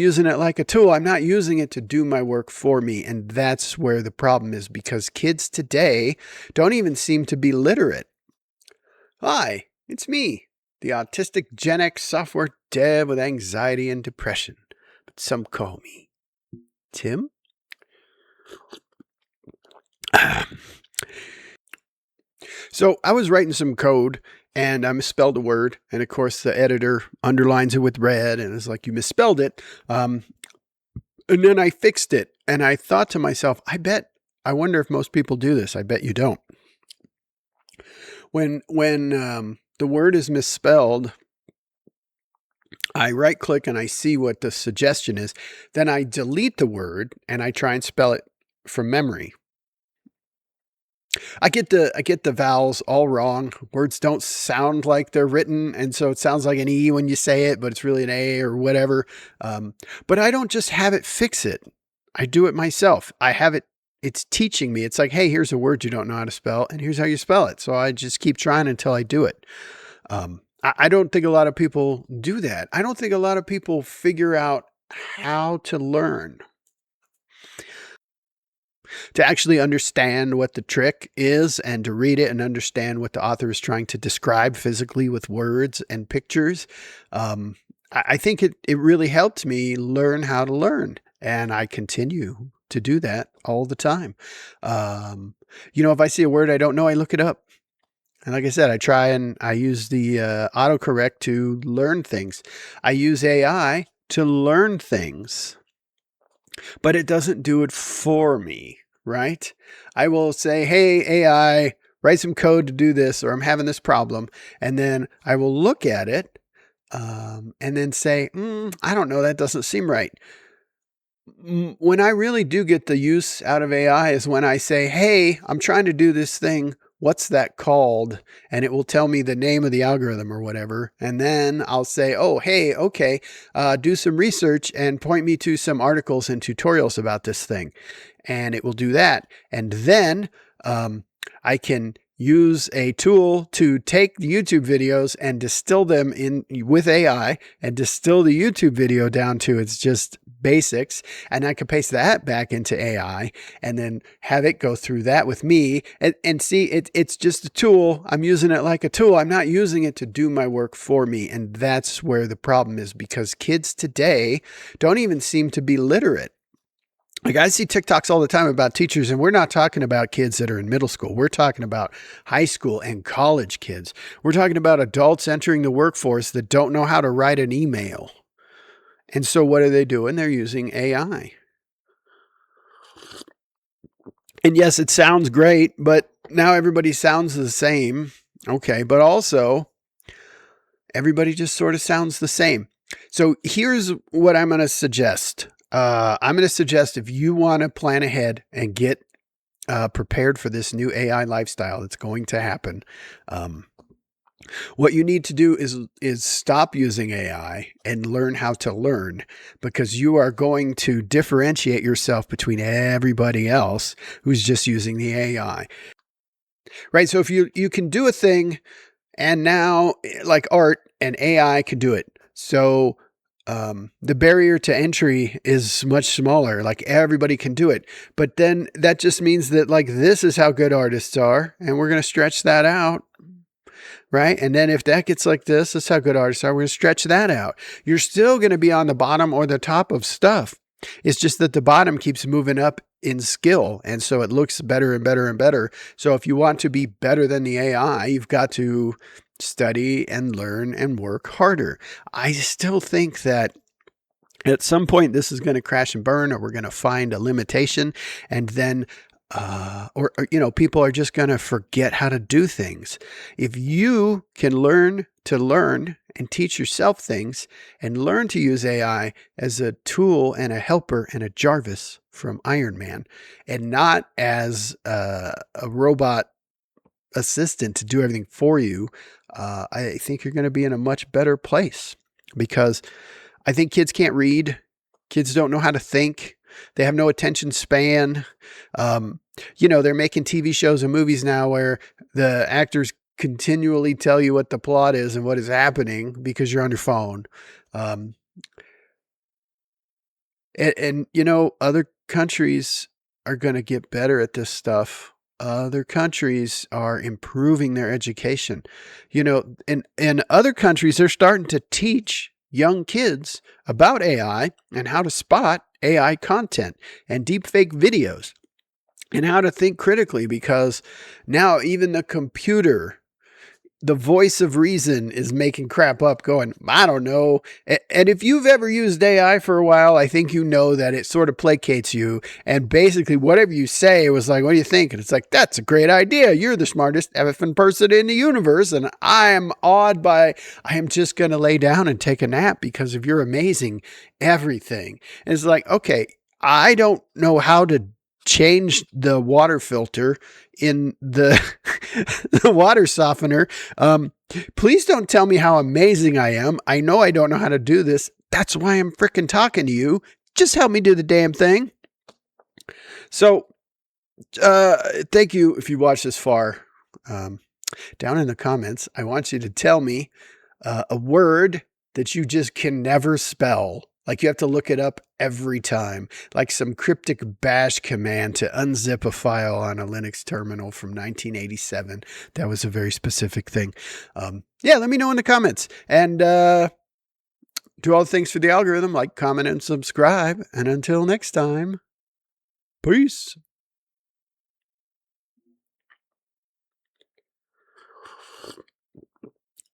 Using it like a tool. I'm not using it to do my work for me. And that's where the problem is, because kids today don't even seem to be literate. Hi, it's me, the autistic Gen X software dev with anxiety and depression. But some call me Tim. So I was writing some code and I misspelled a word. And of course, the editor underlines it with red and it's like, you misspelled it. And then I fixed it. And I thought to myself, I wonder if most people do this. I bet you don't. When the word is misspelled, I right click and I see what the suggestion is. Then I delete the word and I try and spell it from memory. I get the vowels all wrong. Words don't sound like they're written, and so it sounds like an E when you say it, but it's really an A or whatever. But I don't just have it fix it. I do it myself. I have it. It's teaching me. It's like, hey, here's a word you don't know how to spell, and here's how you spell it. So I just keep trying until I do it. I don't think a lot of people do that. I don't think a lot of people figure out how to learn, to actually understand what the trick is and to read it and understand what the author is trying to describe physically with words and pictures. I think it really helped me learn how to learn, and I continue to do that all the time. If I see a word I don't know, I look it up. And like I said, I use the autocorrect to learn things. I use AI to learn things, but it doesn't do it for me, right? I will say, hey, AI, write some code to do this, or I'm having this problem. And then I will look at it and then say, I don't know, that doesn't seem right. When I really do get the use out of AI is when I say, hey, I'm trying to do this thing. What's that called? And it will tell me the name of the algorithm or whatever. And then I'll say, oh, hey, okay, do some research and point me to some articles and tutorials about this thing. And it will do that. And then I can use a tool to take the YouTube videos and distill them in with AI and distill the YouTube video down to its just basics. And I can paste that back into AI and then have it go through that with me and see it's just a tool. I'm using it like a tool. I'm not using it to do my work for me. And that's where the problem is, because kids today don't even seem to be literate. Like, I see TikToks all the time about teachers, and we're not talking about kids that are in middle school. We're talking about high school and college kids. We're talking about adults entering the workforce that don't know how to write an email. And so what are they doing? They're using AI. And yes, it sounds great, but now everybody sounds the same. Okay, but also everybody just sort of sounds the same. So here's what I'm going to suggest. I'm going to suggest, if you want to plan ahead and get prepared for this new AI lifestyle that's going to happen, what you need to do is stop using AI and learn how to learn, because you are going to differentiate yourself between everybody else who's just using the AI. Right? So if you can do a thing, and now, like art, and AI can do it. So the barrier to entry is much smaller. Like, everybody can do it. But then that just means that, like, this is how good artists are, and we're going to stretch that out. Right? And then if that gets like this is how good artists are, we're going to stretch that out. You're still going to be on the bottom or the top of stuff. It's just that the bottom keeps moving up in skill. And so it looks better and better and better. So if you want to be better than the AI, you've got to study and learn and work harder. I still think that at some point this is going to crash and burn, or we're going to find a limitation, and then people are just going to forget how to do things. If you can learn to learn and teach yourself things and learn to use AI as a tool and a helper and a Jarvis from Iron Man, and not as a robot assistant to do everything for you, I think you're going to be in a much better place, because I think kids can't read. Kids don't know how to think. They have no attention span. They're making TV shows and movies now where the actors continually tell you what the plot is and what is happening because you're on your phone. And you know, other countries are going to get better at this stuff. Other countries are improving their education. You know, in other countries, they're starting to teach young kids about AI and how to spot AI content and deepfake videos and how to think critically, because now even the voice of reason is making crap up going, I don't know. And if you've ever used AI for a while, I think you know that it sort of placates you. And basically, whatever you say, it was like, what do you think? And it's like, that's a great idea. You're the smartest effing person in the universe. And I am awed by, I am just going to lay down and take a nap because of your amazing everything. And it's like, okay, I don't know how to change the water filter in the the water softener. Please don't tell me how amazing I am. I know I don't know how to do this. That's why I'm freaking talking to you. Just help me do the damn thing. So, thank you if you watched this far. Down in the comments, I want you to tell me a word that you just can never spell. Like you have to look it up every time, like some cryptic bash command to unzip a file on a Linux terminal from 1987. That was a very specific thing. Yeah, let me know in the comments. And do all the things for the algorithm, like comment and subscribe. And until next time, peace.